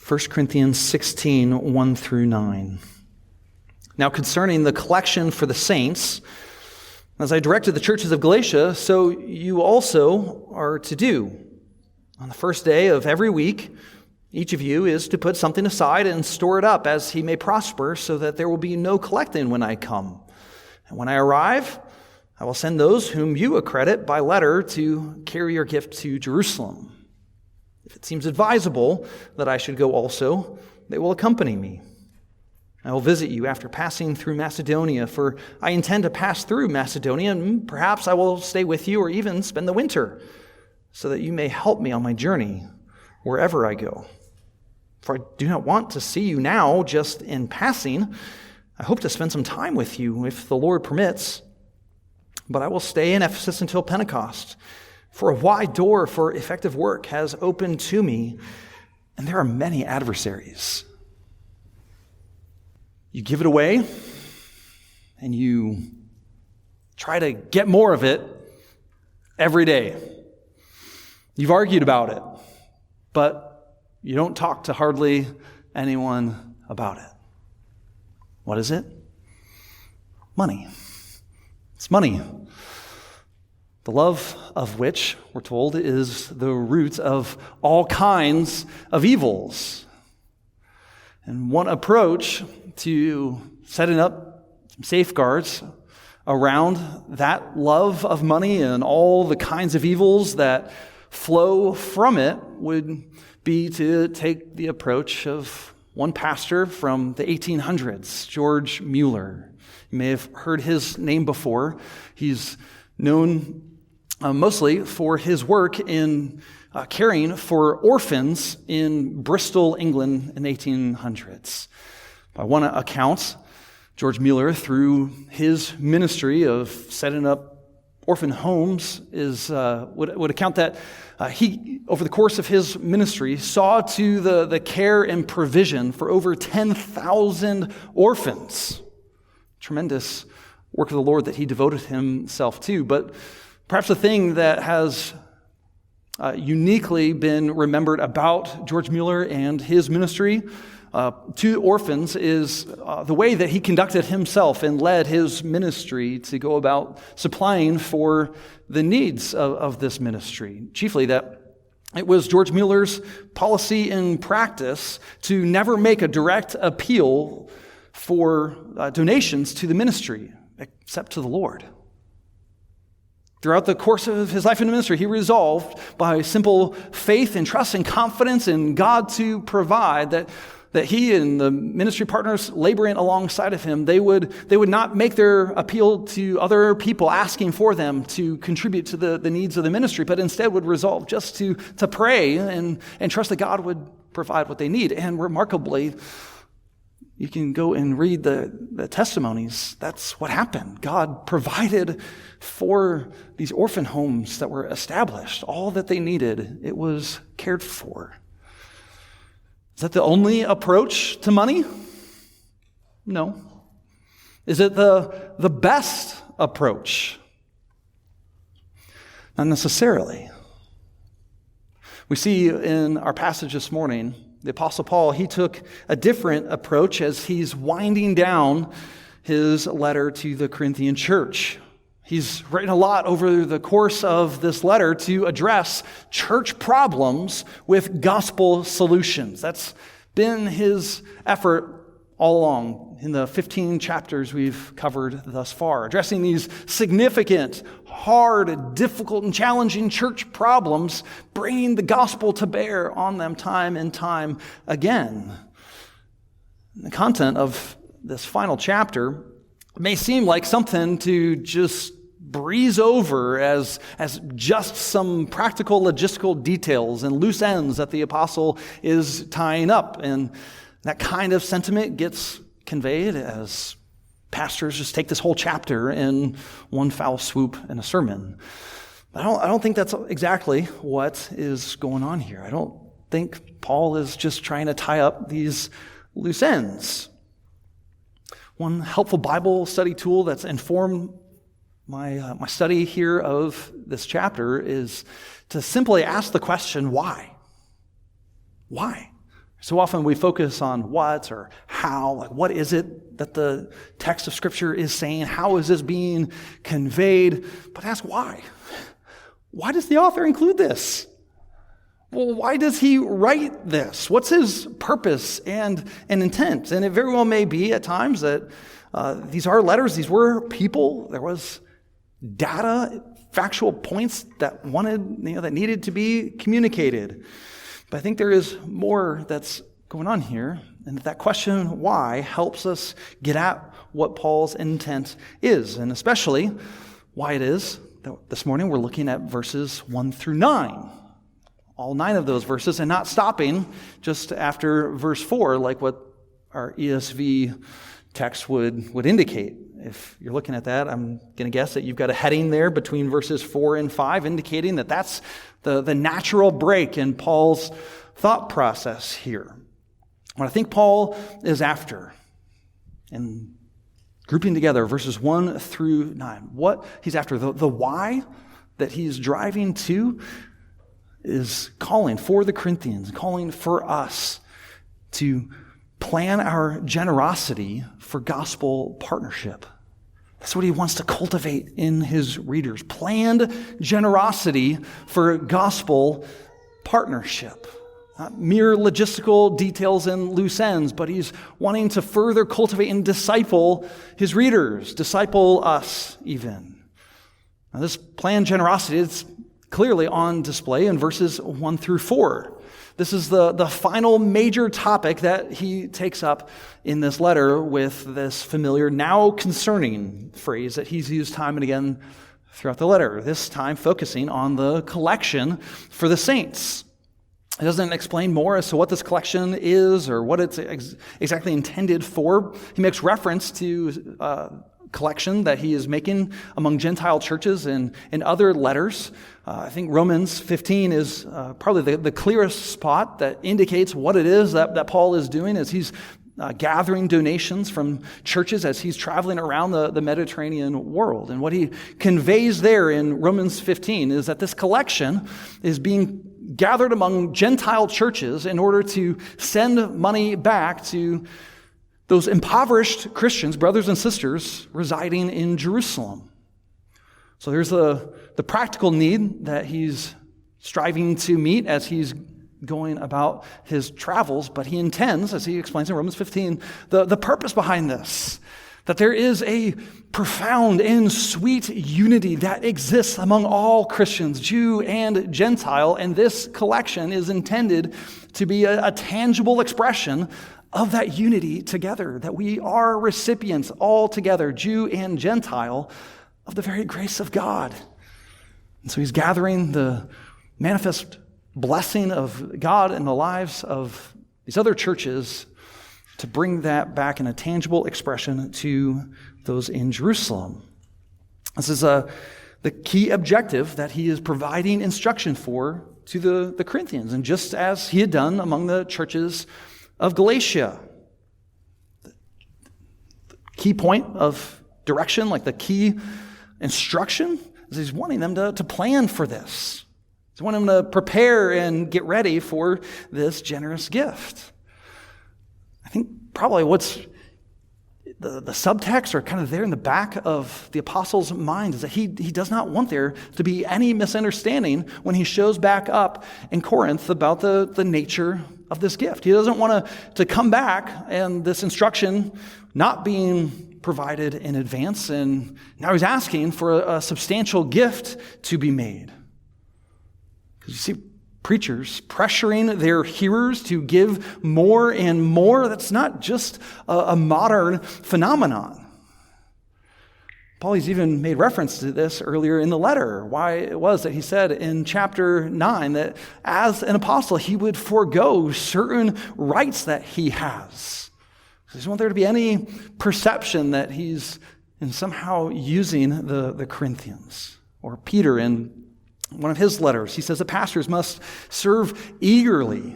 1 Corinthians 16, 1 through 9. Now concerning the collection for the saints, as I directed the churches of Galatia, so you also are to do. On the first day of every week, each of you is to put something aside and store it up as he may prosper, so that there will be no collecting when I come. And when I arrive, I will send those whom you accredit by letter to carry your gift to Jerusalem. If it seems advisable that I should go also, they will accompany me. I will visit you after passing through Macedonia, for I intend to pass through Macedonia, and perhaps I will stay with you or even spend the winter, so that you may help me on my journey wherever I go. For I do not want to see you now just in passing. I hope to spend some time with you if the Lord permits. But I will stay in Ephesus until Pentecost, for a wide door for effective work has opened to me, and there are many adversaries. You give it away, and you try to get more of it every day. You've argued about it, but you don't talk to hardly anyone about it. What is it? Money. It's money. The love of which, we're told, is the root of all kinds of evils. And one approach to setting up some safeguards around that love of money and all the kinds of evils that flow from it would be to take the approach of one pastor from the 1800s, George Mueller. You may have heard his name before. He's known mostly for his work in caring for orphans in Bristol, England in the 1800s. By one account, George Mueller, through his ministry of setting up orphan homes, would account that he, over the course of his ministry, saw to the care and provision for over 10,000 orphans. Tremendous work of the Lord that he devoted himself to. But perhaps the thing that has uniquely been remembered about George Mueller and his ministry to orphans is the way that he conducted himself and led his ministry to go about supplying for the needs of this ministry. Chiefly that it was George Mueller's policy and practice to never make a direct appeal for donations to the ministry, except to the Lord. Throughout the course of his life in ministry, he resolved by simple faith and trust and confidence in God to provide that he and the ministry partners laboring alongside of him, they would not make their appeal to other people asking for them to contribute to the needs of the ministry, but instead would resolve just to pray and trust that God would provide what they need. And remarkably, you can go and read the testimonies. That's what happened. God provided for these orphan homes that were established. All that they needed, it was cared for. Is that the only approach to money? No. Is it the best approach? Not necessarily. We see in our passage this morning, the Apostle Paul, he took a different approach as he's winding down his letter to the Corinthian church. He's written a lot over the course of this letter to address church problems with gospel solutions. That's been his effort all along in the 15 chapters we've covered thus far, addressing these significant, hard, difficult, and challenging church problems, bringing the gospel to bear on them time and time again. The content of this final chapter may seem like something to just breeze over as just some practical logistical details and loose ends that the apostle is tying up. And that kind of sentiment gets conveyed as pastors just take this whole chapter in one foul swoop in a sermon. I don't think that's exactly what is going on here. I don't think Paul is just trying to tie up these loose ends. One helpful Bible study tool that's informed my study here of this chapter is to simply ask the question, why? Why? So often we focus on what or how, like what is it that the text of Scripture is saying? How is this being conveyed? But ask why. Why does the author include this? Well, why does he write this? What's his purpose and intent? And it very well may be at times that these are letters, these were people, there was data, factual points that that needed to be communicated. But I think there is more that's going on here, and that question, why, helps us get at what Paul's intent is, and especially why it is that this morning we're looking at verses 1 through 9. All 9 of those verses, and not stopping just after verse 4, like what our ESV text would indicate. If you're looking at that, I'm going to guess that you've got a heading there between verses 4 and 5, indicating that that's the natural break in Paul's thought process here. What I think Paul is after, and grouping together verses 1 through 9, what he's after, the why that he's driving to, is calling for the Corinthians, calling for us to plan our generosity for gospel partnership. That's what he wants to cultivate in his readers. Planned generosity for gospel partnership. Not mere logistical details and loose ends, but he's wanting to further cultivate and disciple his readers, disciple us even. Now, this planned generosity is clearly on display in verses 1 through 4. This is the final major topic that he takes up in this letter with this familiar now concerning phrase that he's used time and again throughout the letter, this time focusing on the collection for the saints. It doesn't explain more as to what this collection is or what it's exactly intended for. He makes reference to collection that he is making among Gentile churches and in other letters. I think Romans 15 is probably the clearest spot that indicates what it is that Paul is doing as he's gathering donations from churches as he's traveling around the Mediterranean world. And what he conveys there in Romans 15 is that this collection is being gathered among Gentile churches in order to send money back to those impoverished Christians, brothers and sisters, residing in Jerusalem. So there's the practical need that he's striving to meet as he's going about his travels, but he intends, as he explains in Romans 15, the purpose behind this, that there is a profound and sweet unity that exists among all Christians, Jew and Gentile, and this collection is intended to be a tangible expression of that unity together, that we are recipients all together, Jew and Gentile, of the very grace of God. And so he's gathering the manifest blessing of God in the lives of these other churches to bring that back in a tangible expression to those in Jerusalem. This is the key objective that he is providing instruction for to the Corinthians, and just as he had done among the churches of Galatia. The key point of direction, like the key instruction, is he's wanting them to plan for this. He's wanting them to prepare and get ready for this generous gift. I think probably what's the subtext or kind of there in the back of the apostle's mind is that he does not want there to be any misunderstanding when he shows back up in Corinth about the nature of this gift. He doesn't want to come back and this instruction not being provided in advance, and now he's asking for a substantial gift to be made. Because you see, preachers pressuring their hearers to give more and more, that's not just a modern phenomenon. Paul's even made reference to this earlier in the letter, why it was that he said in chapter 9 that as an apostle, he would forego certain rights that he has. He doesn't want there to be any perception that he's somehow using the Corinthians. Or Peter in one of his letters, he says that pastors must serve eagerly,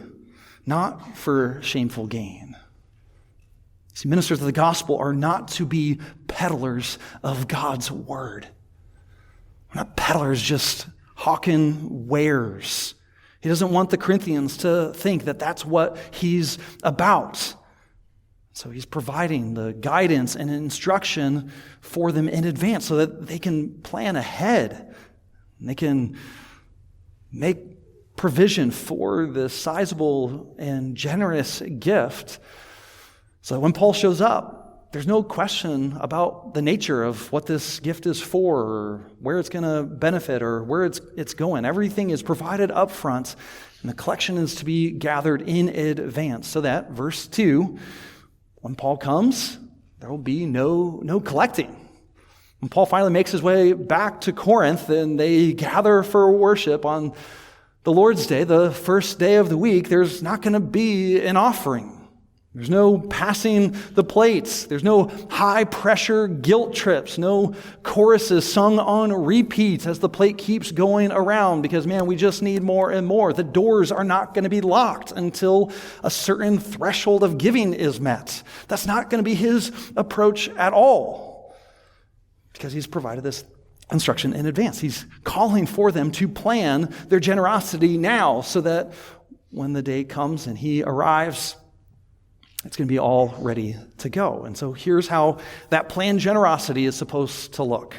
not for shameful gain. See, ministers of the gospel are not to be peddlers of God's word. We're not peddlers just hawking wares He doesn't want the Corinthians to think that that's what he's about. So he's providing the guidance and instruction for them in advance so that they can plan ahead. And they can make provision for the sizable and generous gift. So when Paul shows up, there's no question about the nature of what this gift is for, or where it's going to benefit, or where it's going. Everything is provided up front, and the collection is to be gathered in advance. So that, verse 2, when Paul comes, there will be no collecting. When Paul finally makes his way back to Corinth, and they gather for worship on the Lord's Day, the first day of the week, there's not going to be an offering. There's no passing the plates. There's no high-pressure guilt trips, no choruses sung on repeat as the plate keeps going around because, man, we just need more and more. The doors are not going to be locked until a certain threshold of giving is met. That's not going to be his approach at all because he's provided this instruction in advance. He's calling for them to plan their generosity now so that when the day comes and he arrives, it's going to be all ready to go. And so here's how that planned generosity is supposed to look.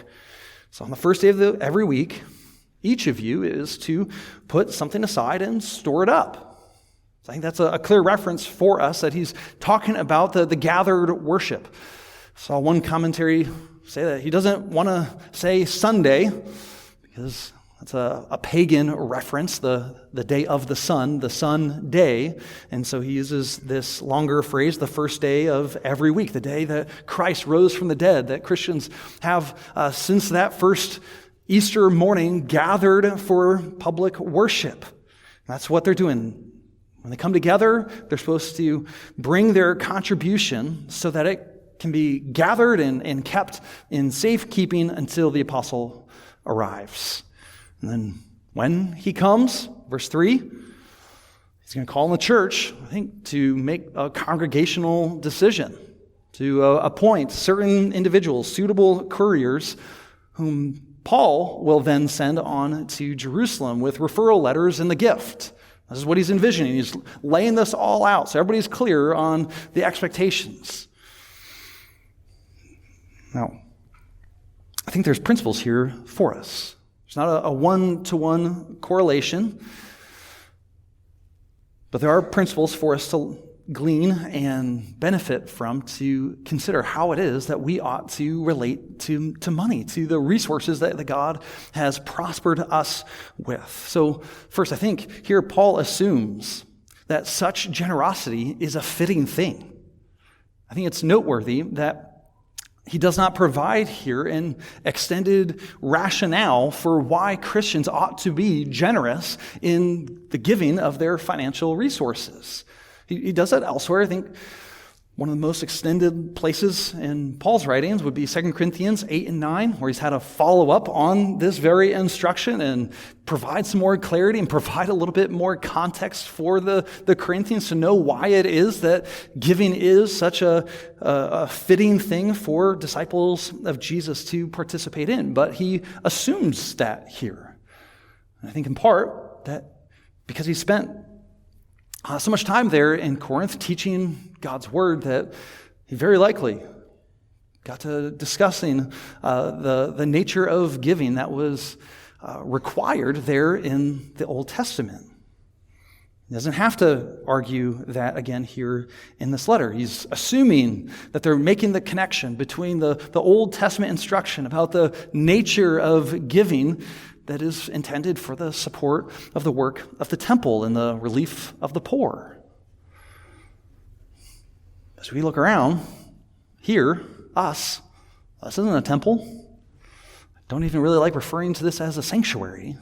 So on the first day of every week, each of you is to put something aside and store it up. So I think that's a clear reference for us that he's talking about the gathered worship. Saw one commentary say that he doesn't want to say Sunday because that's a pagan reference, the day of the sun day. And so he uses this longer phrase, the first day of every week, the day that Christ rose from the dead, that Christians have since that first Easter morning gathered for public worship. That's what they're doing. When they come together, they're supposed to bring their contribution so that it can be gathered and kept in safekeeping until the apostle arrives. And then when he comes, verse 3, he's going to call on the church, I think, to make a congregational decision, to appoint certain individuals, suitable couriers, whom Paul will then send on to Jerusalem with referral letters and the gift. This is what he's envisioning. He's laying this all out so everybody's clear on the expectations. Now, I think there's principles here for us. It's not a one-to-one correlation, but there are principles for us to glean and benefit from to consider how it is that we ought to relate to money, to the resources that God has prospered us with. So first, I think here Paul assumes that such generosity is a fitting thing. I think it's noteworthy that he does not provide here an extended rationale for why Christians ought to be generous in the giving of their financial resources. He does that elsewhere. I think one of the most extended places in Paul's writings would be 2 Corinthians 8 and 9, where he's had a follow-up on this very instruction and provide some more clarity and provide a little bit more context for the Corinthians to know why it is that giving is such a fitting thing for disciples of Jesus to participate in. But he assumes that here. And I think in part that because he spent so much time there in Corinth teaching God's word that he very likely got to discussing the nature of giving that was required there in the Old Testament. He doesn't have to argue that again here in this letter. He's assuming that they're making the connection between the Old Testament instruction about the nature of giving that is intended for the support of the work of the temple and the relief of the poor. As we look around, here, this isn't a temple. I don't even really like referring to this as a sanctuary.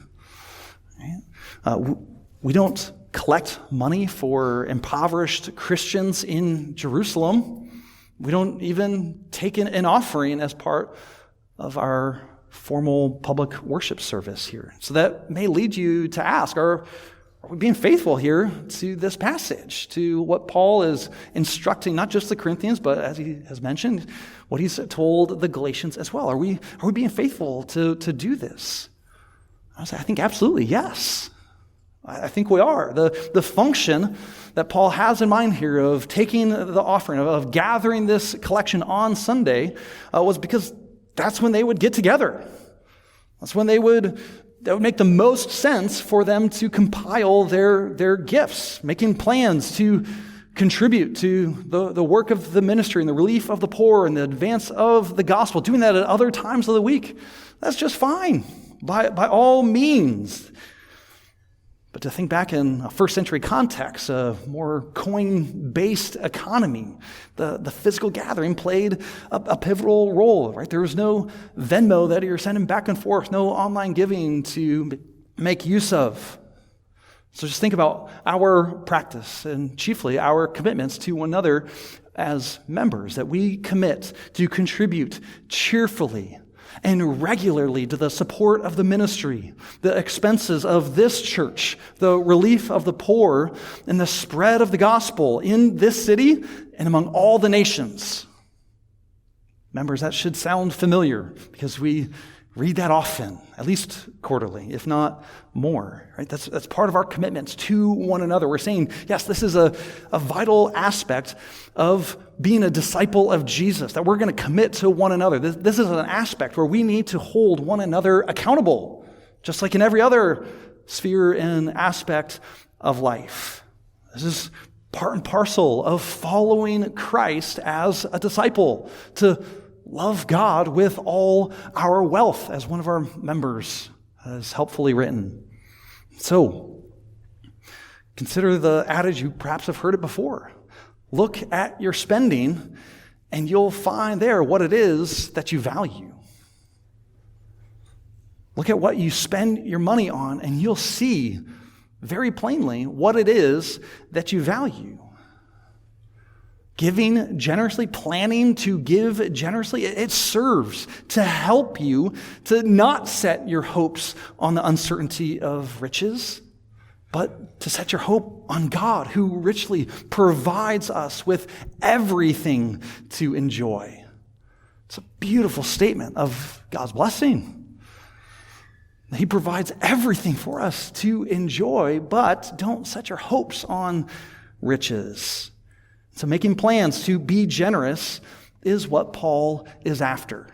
Right? We don't collect money for impoverished Christians in Jerusalem. We don't even take an offering as part of our formal public worship service here. So that may lead you to ask, are we being faithful here to this passage, to what Paul is instructing, not just the Corinthians, but as he has mentioned, what he's told the Galatians as well? Are we being faithful to do this? I think absolutely yes. I think we are. The function that Paul has in mind here of taking the offering, of gathering this collection on Sunday, was because that's when they would get together. That's when that would make the most sense for them to compile their gifts, making plans to contribute to the work of the ministry and the relief of the poor and the advance of the gospel, doing that at other times of the week. That's just fine, by all means. But to think back in a first century context, a more coin-based economy, the physical gathering played a pivotal role, right? There was no Venmo that you're sending back and forth, no online giving to make use of. So just think about our practice and chiefly our commitments to one another as members, that we commit to contribute cheerfully and regularly to the support of the ministry, the expenses of this church, the relief of the poor, and the spread of the gospel in this city and among all the nations. Members, that should sound familiar because we read that often, at least quarterly, if not more. Right? That's part of our commitments to one another. We're saying, yes, this is a vital aspect of being a disciple of Jesus, that we're going to commit to one another. This is an aspect where we need to hold one another accountable, just like in every other sphere and aspect of life. This is part and parcel of following Christ as a disciple, to love God with all our wealth, as one of our members has helpfully written. So, consider the adage, you perhaps have heard it before. Look at your spending, and you'll find there what it is that you value. Look at what you spend your money on, and you'll see very plainly what it is that you value. Giving generously, planning to give generously, it serves to help you to not set your hopes on the uncertainty of riches, but to set your hope on God, who richly provides us with everything to enjoy. It's a beautiful statement of God's blessing. He provides everything for us to enjoy, but don't set your hopes on riches. So making plans to be generous is what Paul is after.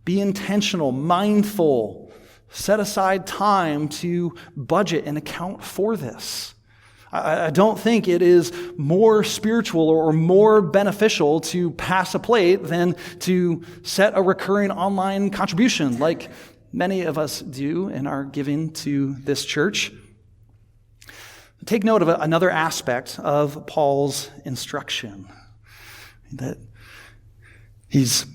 Be intentional, mindful, set aside time to budget and account for this. I don't think it is more spiritual or more beneficial to pass a plate than to set a recurring online contribution like many of us do in our giving to this church. Take note of another aspect of Paul's instruction, that he's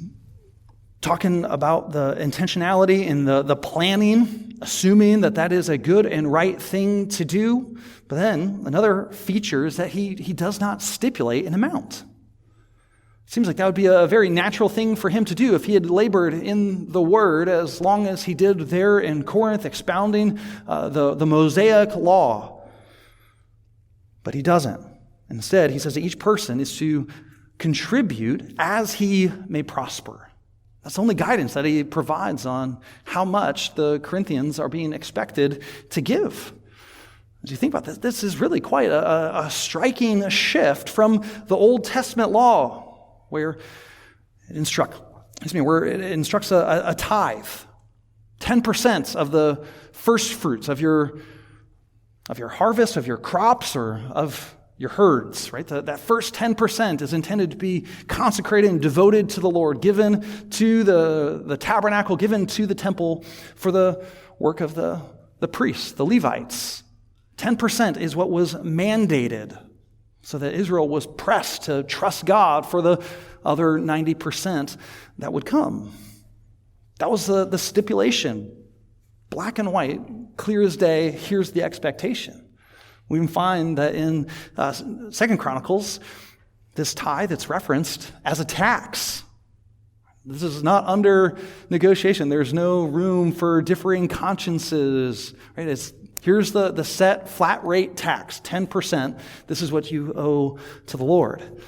talking about the intentionality and the planning, assuming that is a good and right thing to do. But then another feature is that he does not stipulate an amount. It seems like that would be a very natural thing for him to do if he had labored in the Word as long as he did there in Corinth, expounding the Mosaic law. But he doesn't. Instead, he says that each person is to contribute as he may prosper. That's the only guidance that he provides on how much the Corinthians are being expected to give. As you think about this is really quite a striking shift from the Old Testament law, where it instructs a tithe, 10% of the first fruits of your harvest, of your crops, or of your herds, right? That first 10% is intended to be consecrated and devoted to the Lord, given to the tabernacle, given to the temple for the work of the priests, the Levites. 10% is what was mandated, so that Israel was pressed to trust God for the other 90% that would come. That was the stipulation. Black and white, clear as day, here's the expectation. We can find that in 2 Chronicles, this tithe is referenced as a tax. This is not under negotiation. There's no room for differing consciences. Right? Here's the set flat rate tax, 10%. This is what you owe to the Lord.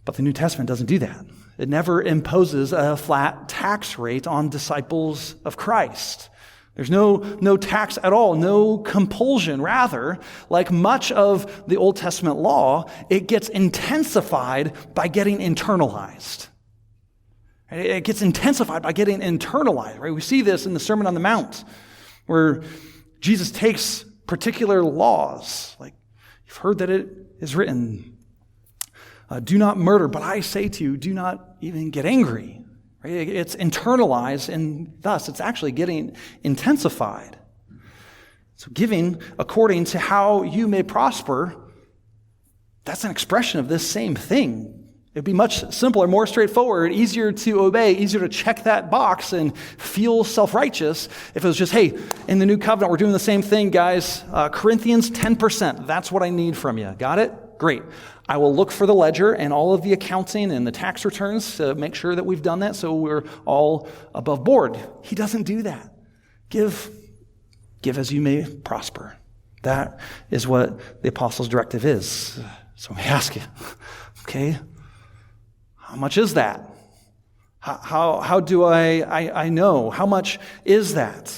But the New Testament doesn't do that. It never imposes a flat tax rate on disciples of Christ. There's no tax at all, no compulsion. Rather, like much of the Old Testament law, it gets intensified by getting internalized. It gets intensified by getting internalized, right? We see this in the Sermon on the Mount, where Jesus takes particular laws, like you've heard that it is written, do not murder, but I say to you, do not even get angry. Right? It's internalized, and thus it's actually getting intensified. So giving according to how you may prosper, that's an expression of this same thing. It'd be much simpler, more straightforward, easier to obey, easier to check that box and feel self-righteous if it was just, hey, in the new covenant, we're doing the same thing, guys. Corinthians, 10%. That's what I need from you. Got it? Great. I will look for the ledger and all of the accounting and the tax returns to make sure that we've done that so we're all above board. He doesn't do that. Give as you may prosper. That is what the apostles' directive is. So let me ask you, okay, how much is that? How do I know? How much is that?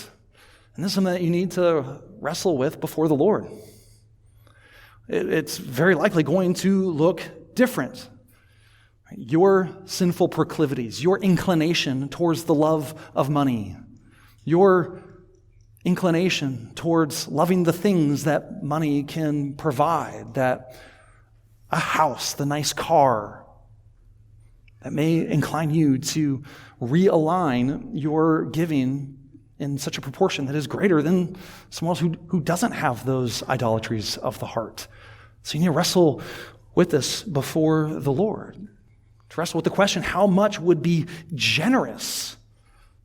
And this is something that you need to wrestle with before the Lord. It's very likely going to look different. Your sinful proclivities, your inclination towards the love of money, your inclination towards loving the things that money can provide, that a house, the nice car, that may incline you to realign your giving in such a proportion that is greater than someone else who doesn't have those idolatries of the heart. So you need to wrestle with this before the Lord. To wrestle with the question, how much would be generous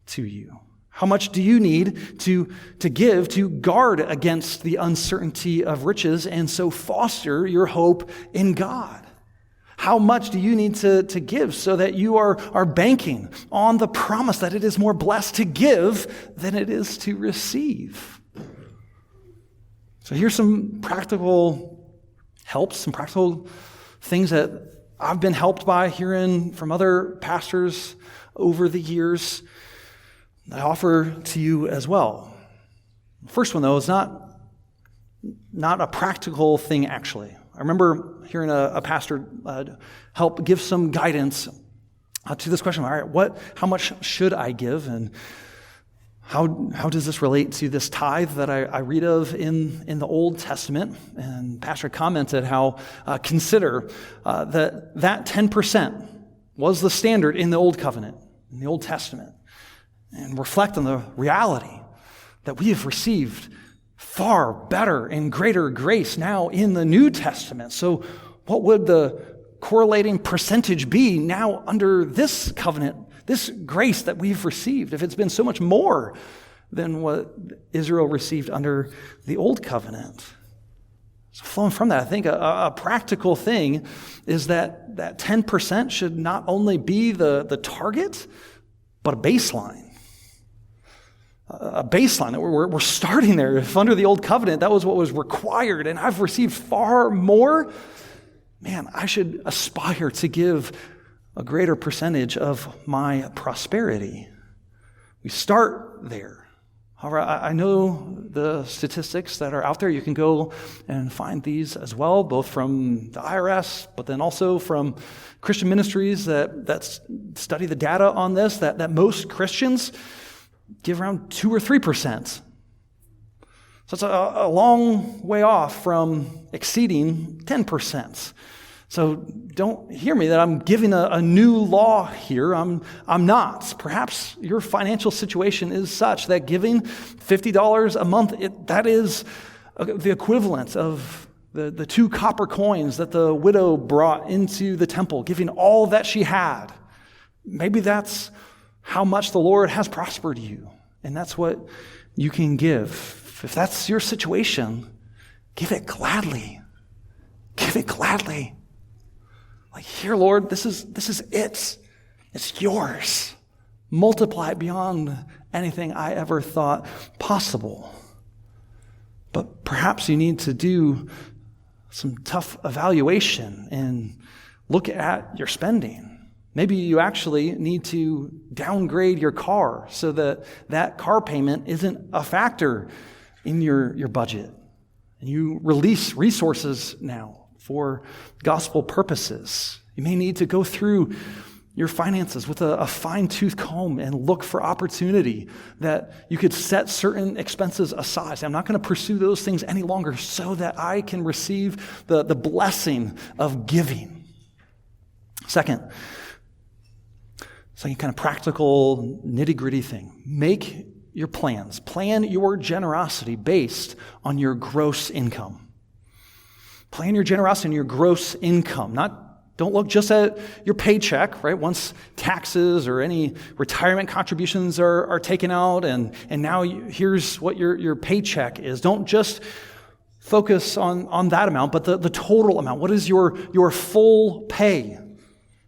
to you? How much do you need to give to guard against the uncertainty of riches and so foster your hope in God? How much do you need to give so that you are banking on the promise that it is more blessed to give than it is to receive? So here's some practical helps, some practical things that I've been helped by hearing from other pastors over the years that I offer to you as well. The first one, though, is not a practical thing, actually. I remember hearing a pastor help give some guidance to this question. All right, how much should I give? And how does this relate to this tithe that I read of in the Old Testament? And pastor commented how consider that 10% was the standard in the Old Covenant, in the Old Testament, and reflect on the reality that we have received far better and greater grace now in the New Testament. So what would the correlating percentage be now under this covenant, this grace that we've received, if it's been so much more than what Israel received under the Old Covenant? So flowing from that, I think a practical thing is that 10% should not only be the target, but a baseline. A baseline that we're starting there. If under the Old Covenant, that was what was required, and I've received far more, man, I should aspire to give a greater percentage of my prosperity. We start there. However, I know the statistics that are out there. You can go and find these as well, both from the IRS, but then also from Christian ministries that study the data on this, that most Christians give around 2 or 3%. So it's a long way off from exceeding 10%. So don't hear me that I'm giving a new law here. I'm not. Perhaps your financial situation is such that giving $50 a month, that is the equivalent of the 2 copper coins that the widow brought into the temple, giving all that she had. Maybe that's how much the Lord has prospered you, and that's what you can give. If that's your situation, give it gladly. Give it gladly. Like, here, Lord, this is it. It's yours. Multiply it beyond anything I ever thought possible. But perhaps you need to do some tough evaluation and look at your spending. Maybe you actually need to downgrade your car so that that car payment isn't a factor in your budget. And you release resources now for gospel purposes. You may need to go through your finances with a fine-tooth comb and look for opportunity that you could set certain expenses aside. Say, I'm not going to pursue those things any longer so that I can receive the blessing of giving. Second kind of practical, nitty-gritty thing. Make your plans. Plan your generosity based on your gross income. Plan your generosity on your gross income. Don't look just at your paycheck, right? Once taxes or any retirement contributions are taken out, and now here's what your paycheck is. Don't just focus on that amount, but the total amount. What is your full pay?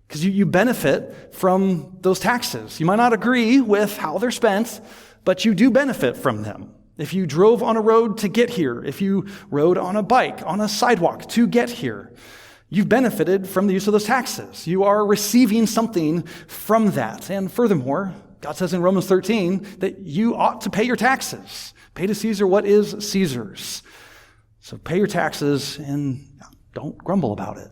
Because you benefit from those taxes. You might not agree with how they're spent, but you do benefit from them. If you drove on a road to get here, if you rode on a bike, on a sidewalk to get here, you've benefited from the use of those taxes. You are receiving something from that. And furthermore, God says in Romans 13 that you ought to pay your taxes. Pay to Caesar what is Caesar's. So pay your taxes and don't grumble about it.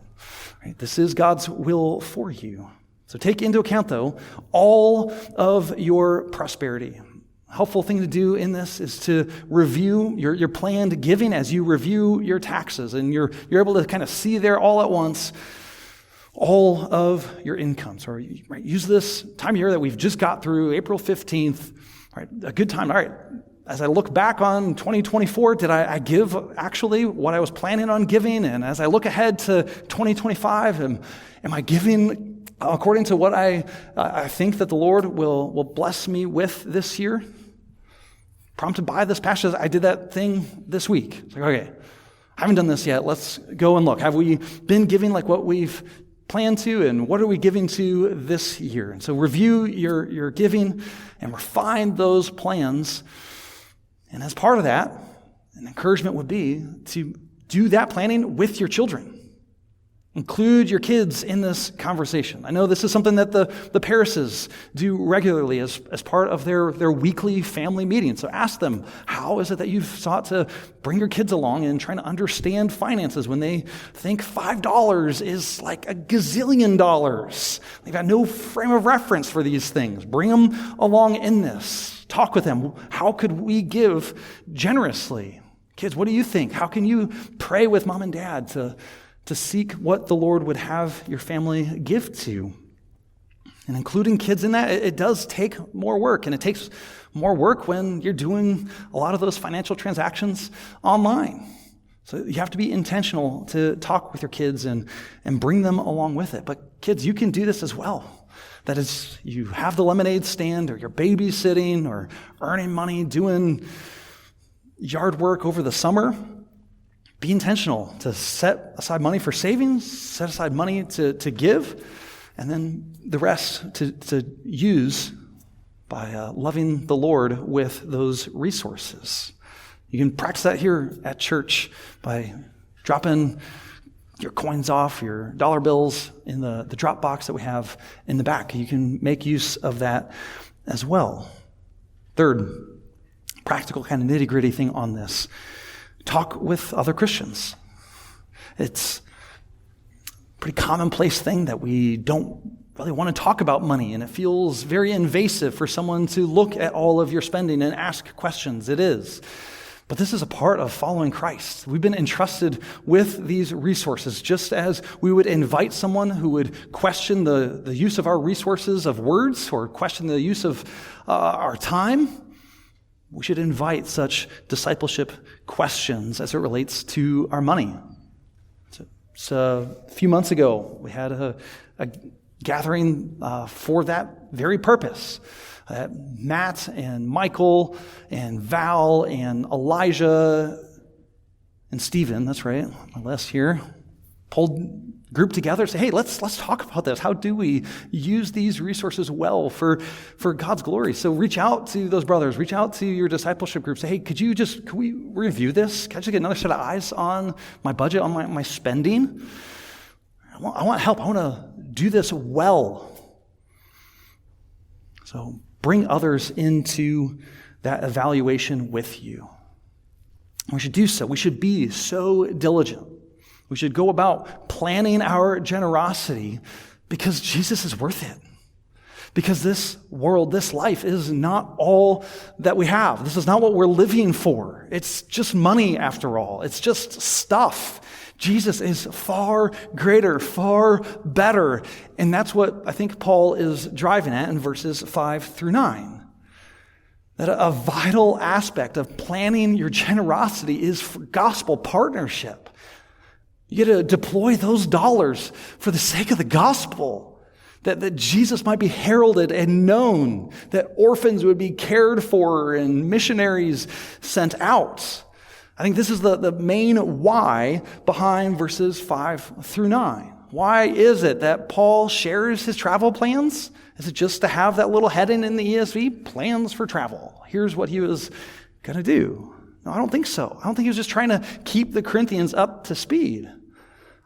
Right? This is God's will for you. So take into account, though, all of your prosperity. A helpful thing to do in this is to review your planned giving as you review your taxes, and you're able to kind of see there all at once all of your incomes. Or right, use this time of year that we've just got through, April 15th, right, a good time. All right, as I look back on 2024, did I give actually what I was planning on giving? And as I look ahead to 2025, am I giving according to what I think that the Lord will bless me with this year? Prompted by this passage, I did that thing this week. It's like, okay, I haven't done this yet. Let's go and look. Have we been giving like what we've planned to, and what are we giving to this year? And so review your giving and refine those plans. And as part of that, an encouragement would be to do that planning with your children. Include your kids in this conversation. I know this is something that the Parises do regularly as part of their weekly family meeting. So ask them, how is it that you've sought to bring your kids along and trying to understand finances when they think $5 is like a gazillion dollars? They've got no frame of reference for these things. Bring them along in this. Talk with them. How could we give generously? Kids, what do you think? How can you pray with mom and dad to seek what the Lord would have your family give to? And including kids in that, it does take more work. And it takes more work when you're doing a lot of those financial transactions online. So you have to be intentional to talk with your kids and bring them along with it. But kids, you can do this as well. That is, you have the lemonade stand, or you're babysitting, or earning money, doing yard work over the summer. Be intentional to set aside money for savings, set aside money to give, and then the rest to use by loving the Lord with those resources. You can practice that here at church by dropping your coins off, your dollar bills in the drop box that we have in the back. You can make use of that as well. Third, practical kind of nitty-gritty thing on this. Talk with other Christians. It's a pretty commonplace thing that we don't really want to talk about money, and it feels very invasive for someone to look at all of your spending and ask questions. It is. But this is a part of following Christ. We've been entrusted with these resources, just as we would invite someone who would question the use of our resources of words or question the use of our time. We should invite such discipleship questions as it relates to our money. So a few months ago, we had a gathering for that very purpose. Matt and Michael and Val and Elijah and Stephen, that's right, my list here, pulled group together and say, hey, let's talk about this. How do we use these resources well for God's glory? So reach out to those brothers, reach out to your discipleship group, say, hey, could we review this? Can I just get another set of eyes on my budget, on my spending? I want help. I want to do this well. So bring others into that evaluation with you. We should do so. We should be so diligent. We should go about planning our generosity because Jesus is worth it. Because this world, this life is not all that we have. This is not what we're living for. It's just money after all. It's just stuff. Jesus is far greater, far better. And that's what I think Paul is driving at in verses 5 through 9. That a vital aspect of planning your generosity is for gospel partnership. You get to deploy those dollars for the sake of the gospel. That Jesus might be heralded and known, that orphans would be cared for and missionaries sent out. I think this is the main why behind verses 5 through 9. Why is it that Paul shares his travel plans? Is it just to have that little heading in the ESV, plans for travel? Here's what he was going to do. No, I don't think so. I don't think he was just trying to keep the Corinthians up to speed.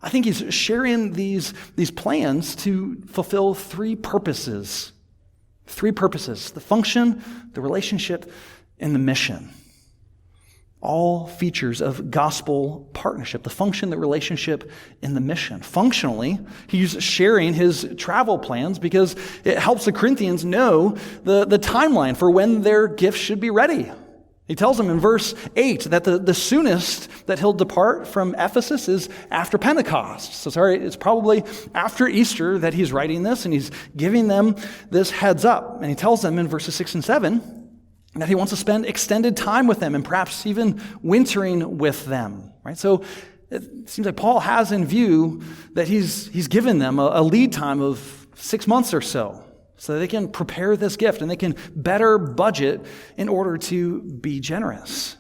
I think he's sharing these plans to fulfill three purposes. Three purposes: the function, the relationship, and the mission. All features of gospel partnership: the function, the relationship, and the mission. Functionally, he's sharing his travel plans because it helps the Corinthians know the timeline for when their gifts should be ready. He tells them in verse 8 that the soonest that he'll depart from Ephesus is after Pentecost. So it's probably after Easter that he's writing this, and he's giving them this heads up. And he tells them in verses 6 and 7 that he wants to spend extended time with them and perhaps even wintering with them. Right? So it seems like Paul has in view that he's given them a lead time of 6 months or so that they can prepare this gift and they can better budget in order to be generous.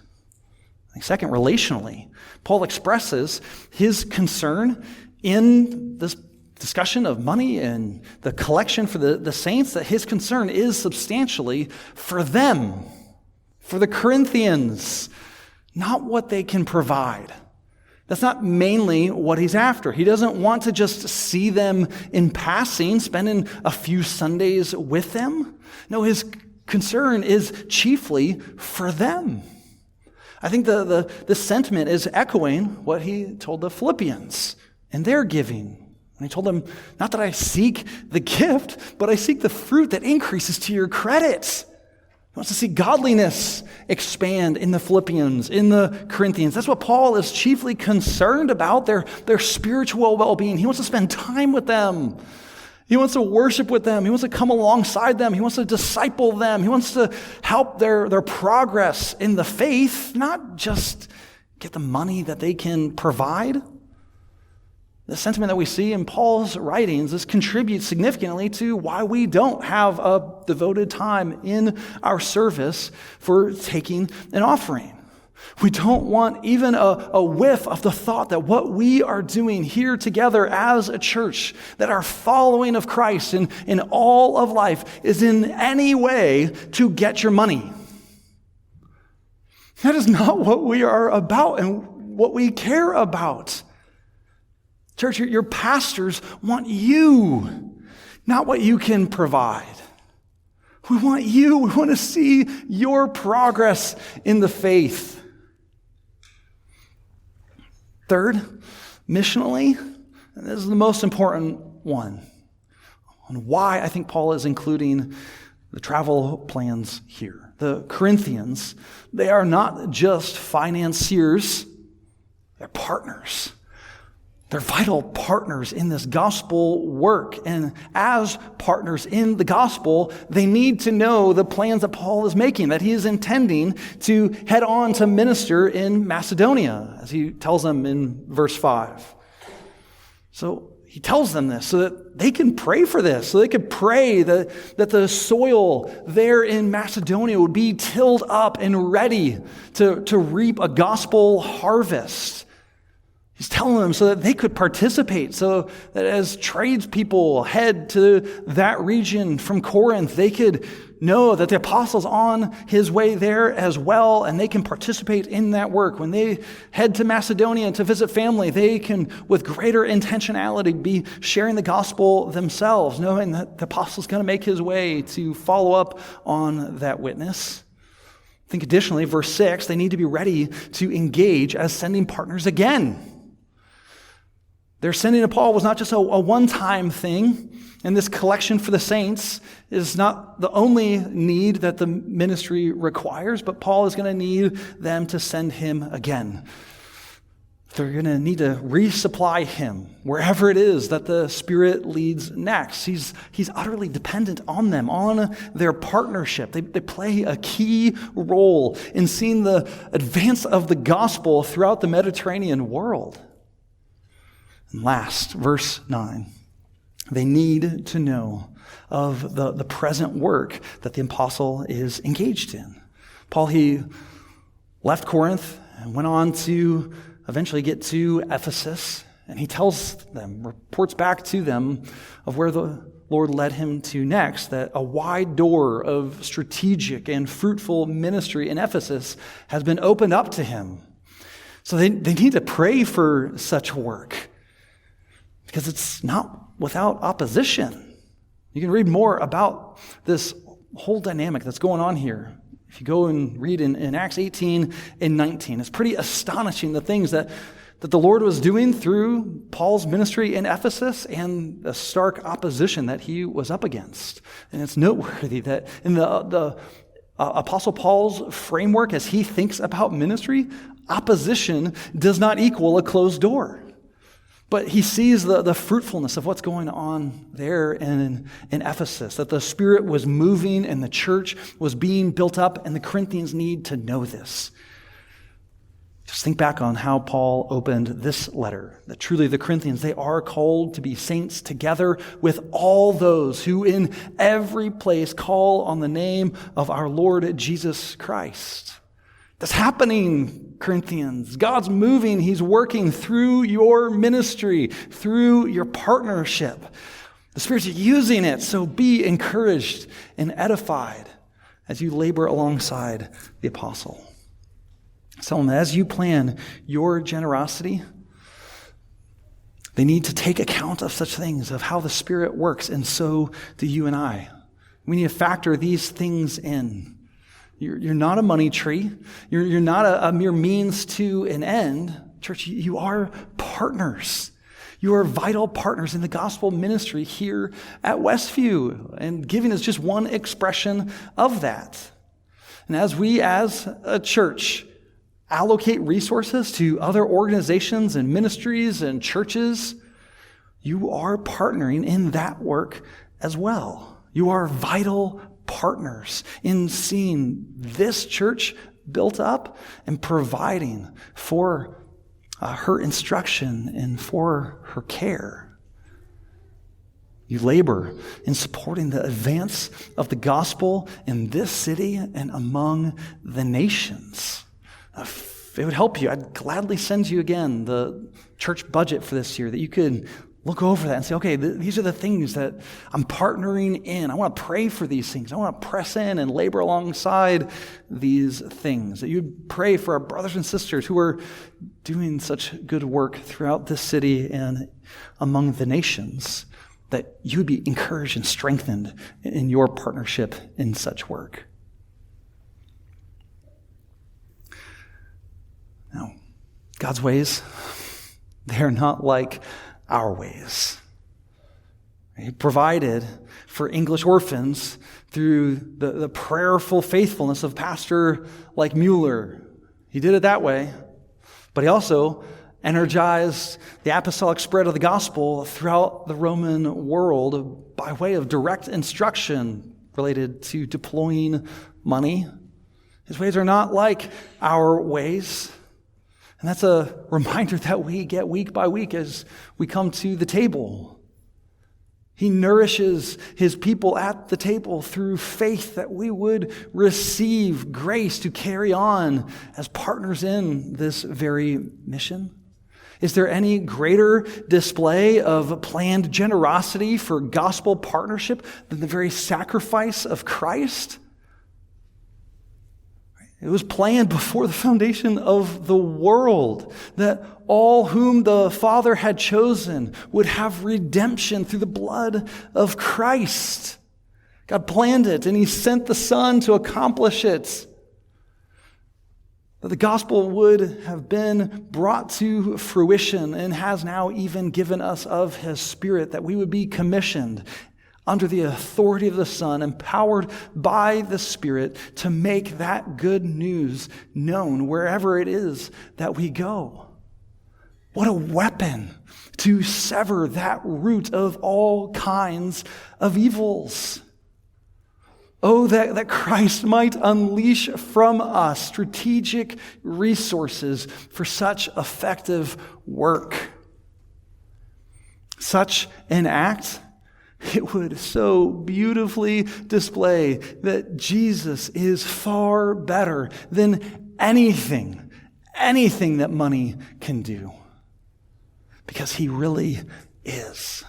Second, relationally, Paul expresses his concern in this discussion of money and the collection for the saints, that his concern is substantially for them, for the Corinthians, not what they can provide. That's not mainly what he's after. He doesn't want to just see them in passing, spending a few Sundays with them. No, his concern is chiefly for them. I think the sentiment is echoing what he told the Philippians in their giving. And he told them, not that I seek the gift, but I seek the fruit that increases to your credit. He wants to see godliness expand in the Philippians, in the Corinthians. That's what Paul is chiefly concerned about, their spiritual well-being. He wants to spend time with them. He wants to worship with them. He wants to come alongside them. He wants to disciple them. He wants to help their progress in the faith, not just get the money that they can provide. The sentiment that we see in Paul's writings, this contributes significantly to why we don't have a devoted time in our service for taking an offering. We don't want even a whiff of the thought that what we are doing here together as a church, that our following of Christ in all of life is in any way to get your money. That is not what we are about and what we care about. Church, your pastors want you, not what you can provide. We want you. We want to see your progress in the faith. Third, missionally, and this is the most important one, on why I think Paul is including the travel plans here. The Corinthians, they are not just financiers, they're partners. They're vital partners in this gospel work. And as partners in the gospel, they need to know the plans that Paul is making, that he is intending to head on to minister in Macedonia, as he tells them in verse 5. So he tells them this so that they can pray for this, so they could pray that the soil there in Macedonia would be tilled up and ready to reap a gospel harvest. He's telling them so that they could participate, so that as tradespeople head to that region from Corinth, they could know that the apostle's on his way there as well, and they can participate in that work. When they head to Macedonia to visit family, they can, with greater intentionality, be sharing the gospel themselves, knowing that the apostle's going to make his way to follow up on that witness. I think additionally, verse 6, they need to be ready to engage as sending partners again. Their sending of Paul was not just a one-time thing, and this collection for the saints is not the only need that the ministry requires, but Paul is going to need them to send him again. They're going to need to resupply him wherever it is that the Spirit leads next. He's utterly dependent on them, on their partnership. They play a key role in seeing the advance of the gospel throughout the Mediterranean world. And last, verse 9, they need to know of the present work that the apostle is engaged in. Paul, he left Corinth and went on to eventually get to Ephesus, and he tells them, reports back to them of where the Lord led him to next, that a wide door of strategic and fruitful ministry in Ephesus has been opened up to him. So they need to pray for such work, because it's not without opposition. You can read more about this whole dynamic that's going on here. If you go and read in Acts 18 and 19, it's pretty astonishing the things that the Lord was doing through Paul's ministry in Ephesus and the stark opposition that he was up against. And it's noteworthy that in the Apostle Paul's framework, as he thinks about ministry, opposition does not equal a closed door. But he sees the fruitfulness of what's going on there in Ephesus, that the Spirit was moving and the church was being built up, and the Corinthians need to know this. Just think back on how Paul opened this letter, that truly the Corinthians, they are called to be saints together with all those who in every place call on the name of our Lord Jesus Christ. That's happening, Corinthians. God's moving. He's working through your ministry, through your partnership. The Spirit's using it, so be encouraged and edified as you labor alongside the apostle. So as you plan your generosity, they need to take account of such things, of how the Spirit works, and so do you and I. We need to factor these things in. You're not a money tree. You're not a mere means to an end. Church, you are partners. You are vital partners in the gospel ministry here at Westview. And giving is just one expression of that. And as we as a church allocate resources to other organizations and ministries and churches, you are partnering in that work as well. You are vital partners in seeing this church built up and providing for her instruction and for her care. You labor in supporting the advance of the gospel in this city and among the nations. If it would help you, I'd gladly send you again the church budget for this year, that you could look over that and say, okay, these are the things that I'm partnering in. I want to pray for these things. I want to press in and labor alongside these things. That you'd pray for our brothers and sisters who are doing such good work throughout this city and among the nations, that you would be encouraged and strengthened in your partnership in such work. Now, God's ways, they are not like our ways. He provided for English orphans through the prayerful faithfulness of pastor like Mueller. He did it that way, but he also energized the apostolic spread of the gospel throughout the Roman world by way of direct instruction related to deploying money. His ways are not like our ways. And that's a reminder that we get week by week as we come to the table. He nourishes his people at the table through faith, that we would receive grace to carry on as partners in this very mission. Is there any greater display of planned generosity for gospel partnership than the very sacrifice of Christ? It was planned before the foundation of the world that all whom the Father had chosen would have redemption through the blood of Christ. God planned it, and he sent the Son to accomplish it. That the gospel would have been brought to fruition and has now even given us of his Spirit, that we would be commissioned under the authority of the Son, empowered by the Spirit to make that good news known wherever it is that we go. What a weapon to sever that root of all kinds of evils. Oh, that Christ might unleash from us strategic resources for such effective work. Such an act, it would so beautifully display that Jesus is far better than anything that money can do. Because he really is.